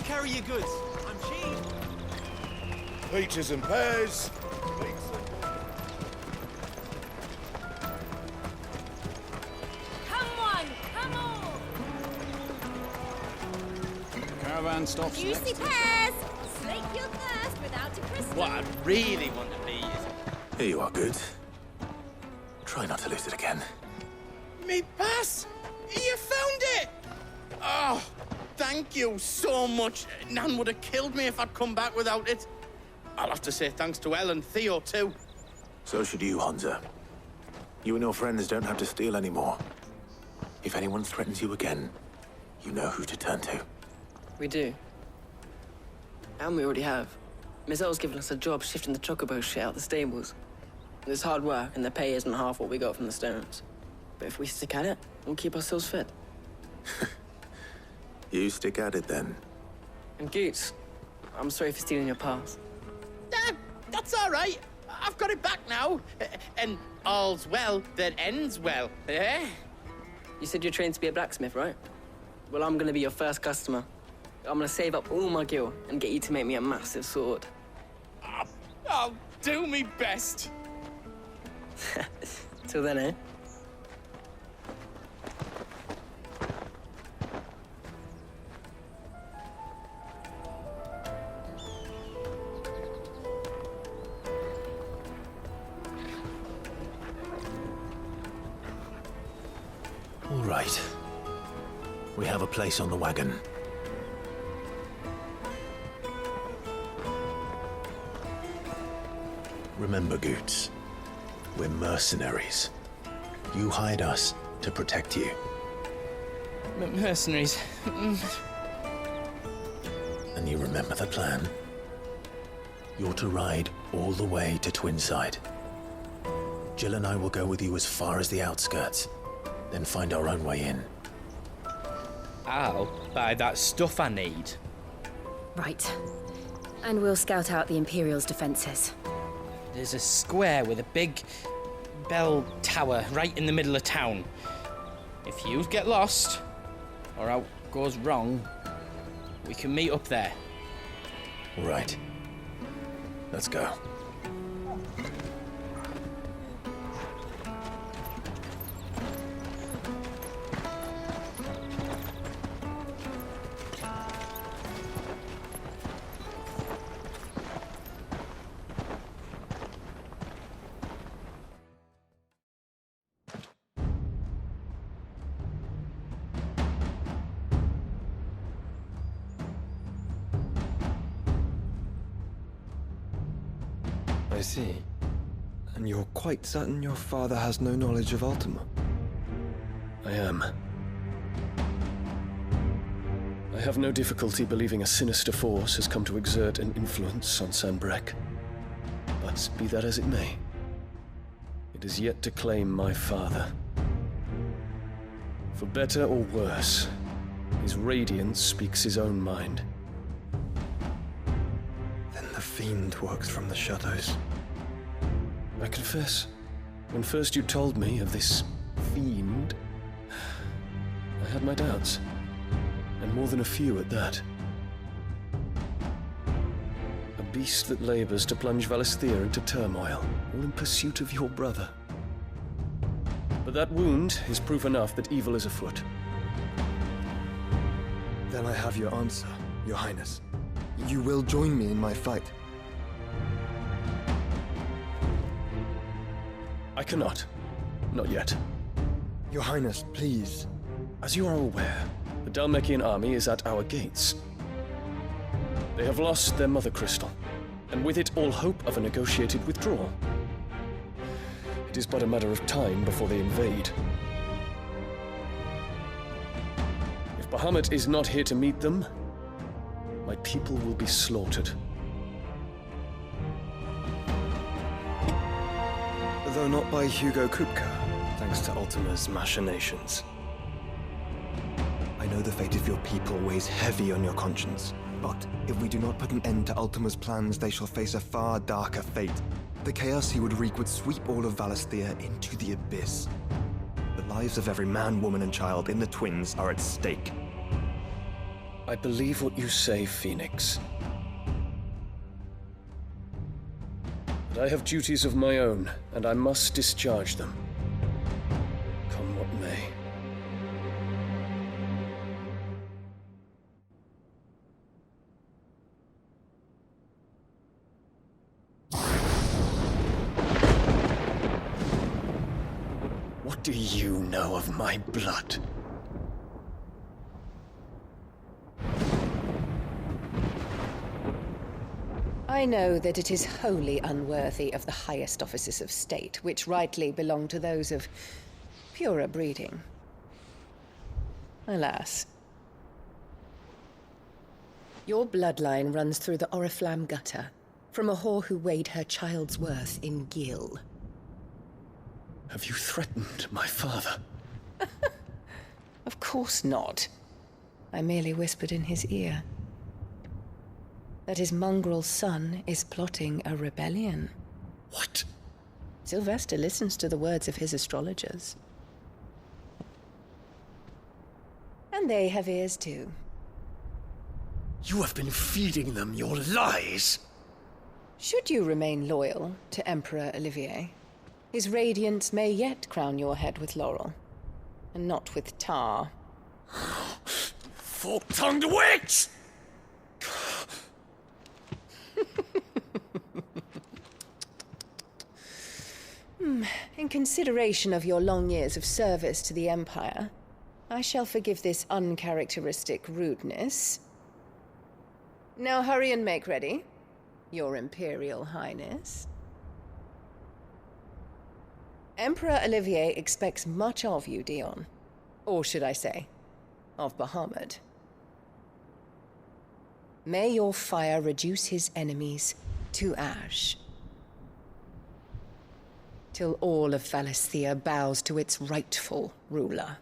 carry your goods? I'm cheap. Peaches and pears. Come on! Caravan stops Juicy next. pears! Slake your thirst without a crystal. What I really want to be is... Here you are, Good. Try not to lose it again. Me pass! You found it! Oh, thank you so much. Nan would have killed me if I'd come back without it. I'll have to say thanks to Elle and Theo, too. So should you, Hansa. You and your friends don't have to steal anymore. If anyone threatens you again, you know who to turn to. We do. And we already have. Miss L's given us a job shifting the chocobo shit out the stables. It's hard work, and the pay isn't half what we got from the Stones. But if we stick at it, we'll keep ourselves fit. You stick at it, then. And Goots, I'm sorry for stealing your pass. That's all right. I've got it back now. And all's well that ends well, eh? You said you're trained to be a blacksmith, right? Well, I'm gonna be your first customer. I'm gonna save up all my gil and get you to make me a massive sword. I'll do me best. Till then, eh? All right. We have a place on the wagon. Remember, Goots, we're mercenaries. You hired us to protect you. Mercenaries. And you remember the plan? You're to ride all the way to Twinside. Jill and I will go with you as far as the outskirts, then find our own way in. I'll buy that stuff I need. Right. And we'll scout out the Imperial's defenses. There's a square with a big bell tower right in the middle of town. If you get lost, or out goes wrong, we can meet up there. All right. Let's go. I see. And you're quite certain your father has no knowledge of Ultima? I am. I have no difficulty believing a sinister force has come to exert an influence on Sanbreque. But be that as it may, it is yet to claim my father. For better or worse, his radiance speaks his own mind. Then the Fiend works from the shadows. I confess, when first you told me of this Fiend, I had my doubts. And more than a few at that. A beast that labors to plunge Valisthea into turmoil, all in pursuit of your brother. But that wound is proof enough that evil is afoot. Then I have your answer, Your Highness. You will join me in my fight. I cannot. Not yet. Your Highness, please. As you are aware, the Dhalmekian army is at our gates. They have lost their mother crystal, and with it all hope of a negotiated withdrawal. It is but a matter of time before they invade. If Bahamut is not here to meet them, my people will be slaughtered. Though not by Hugo Kupka, thanks to Ultima's machinations. I know the fate of your people weighs heavy on your conscience, but if we do not put an end to Ultima's plans, they shall face a far darker fate. The chaos he would wreak would sweep all of Valisthea into the abyss. The lives of every man, woman, and child in the Twins are at stake. I believe what you say, Phoenix. But I have duties of my own, and I must discharge them. Come what may. What do you know of my blood? I know that it is wholly unworthy of the highest offices of state, which rightly belong to those of purer breeding. Alas. Your bloodline runs through the Oriflamme gutter, from a whore who weighed her child's worth in gil. Have you threatened my father? Of course not. I merely whispered in his ear that his mongrel son is plotting a rebellion. What? Sylvester listens to the words of his astrologers. And they have ears too. You have been feeding them your lies! Should you remain loyal to Emperor Olivier, his radiance may yet crown your head with laurel, and not with tar. Fork-tongued witch! In consideration of your long years of service to the Empire, I shall forgive this uncharacteristic rudeness. Now hurry and make ready, Your Imperial Highness. Emperor Olivier expects much of you, Dion. Or should I say, of Bahamut. May your fire reduce his enemies to ash, till all of Valisthea bows to its rightful ruler.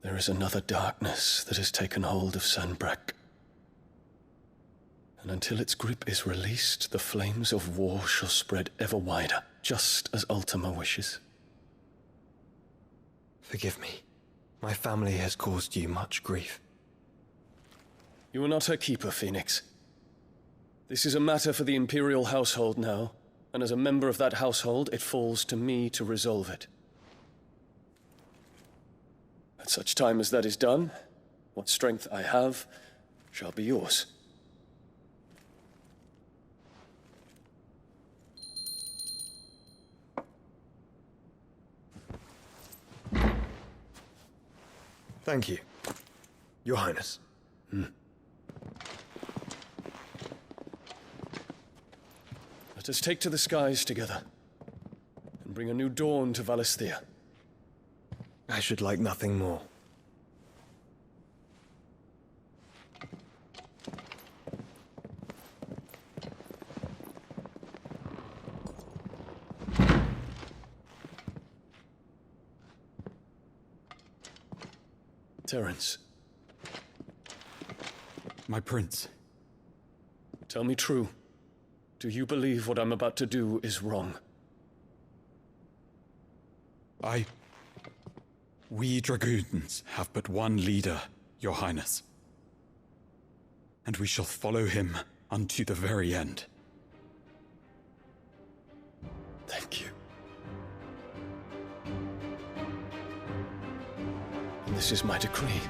There is another darkness that has taken hold of Sanbreque. And until its grip is released, the flames of war shall spread ever wider, just as Ultima wishes. Forgive me. My family has caused you much grief. You are not her keeper, Phoenix. This is a matter for the Imperial household now, and as a member of that household, it falls to me to resolve it. At such time as that is done, what strength I have shall be yours. Thank you, Your Highness. Let us take to the skies together, and bring a new dawn to Valisthea. I should like nothing more. Terence, My prince. tell me true. Do you believe what I'm about to do is wrong? We dragoons have but one leader, Your Highness. And we shall follow him unto the very end. Thank you. And this is my decree.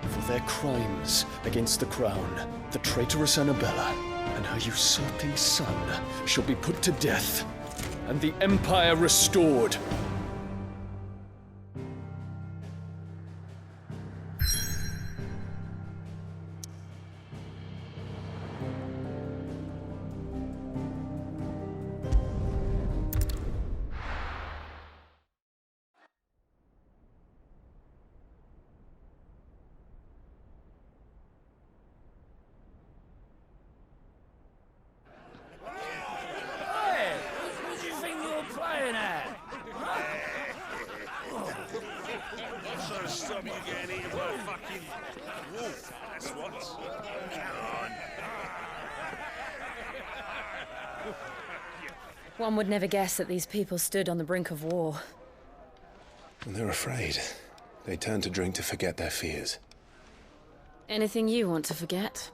For their crimes against the crown, the traitorous Annabella and her usurping son shall be put to death, and the Empire restored. stop you getting eaten by a fucking wolf, that's what. Come on. One would never guess that these people stood on the brink of war. And they're afraid. They turn to drink to forget their fears. Anything you want to forget?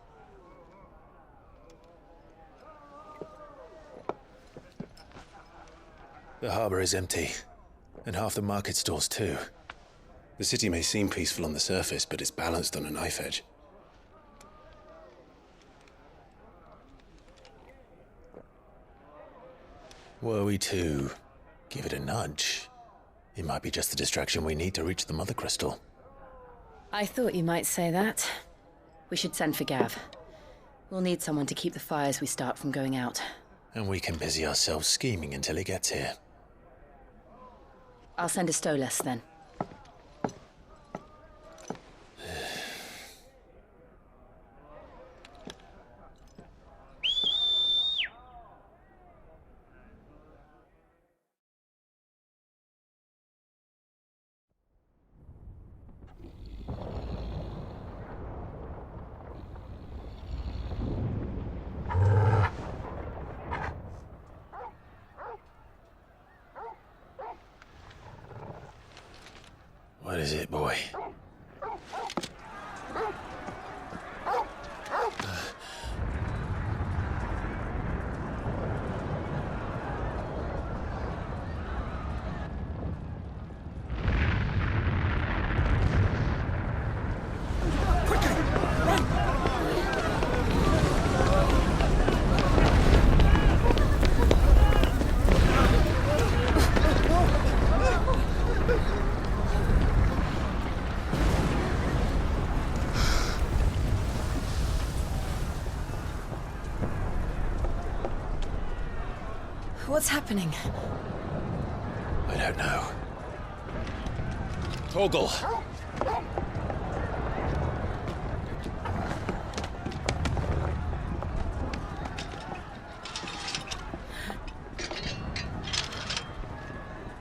The harbor is empty, and half the market stalls too. The city may seem peaceful on the surface, but it's balanced on a knife edge. Were we to give it a nudge, it might be just the distraction we need to reach the Mother Crystal. I thought you might say that. We should send for Gav. We'll need someone to keep the fires we start from going out. And we can busy ourselves scheming until he gets here. I'll send a Stolas then. What is it, boy? What's happening? I don't know. Torgal!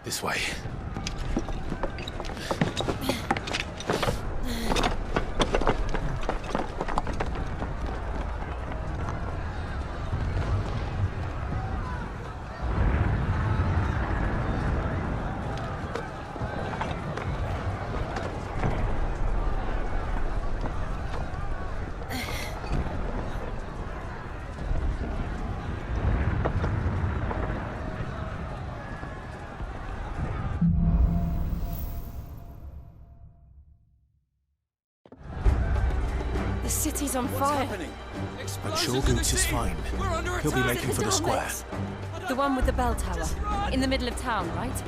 This way. The city's on fire. But sure Goots is fine. He'll be making for the square. The one with the bell tower. In the middle of town, right?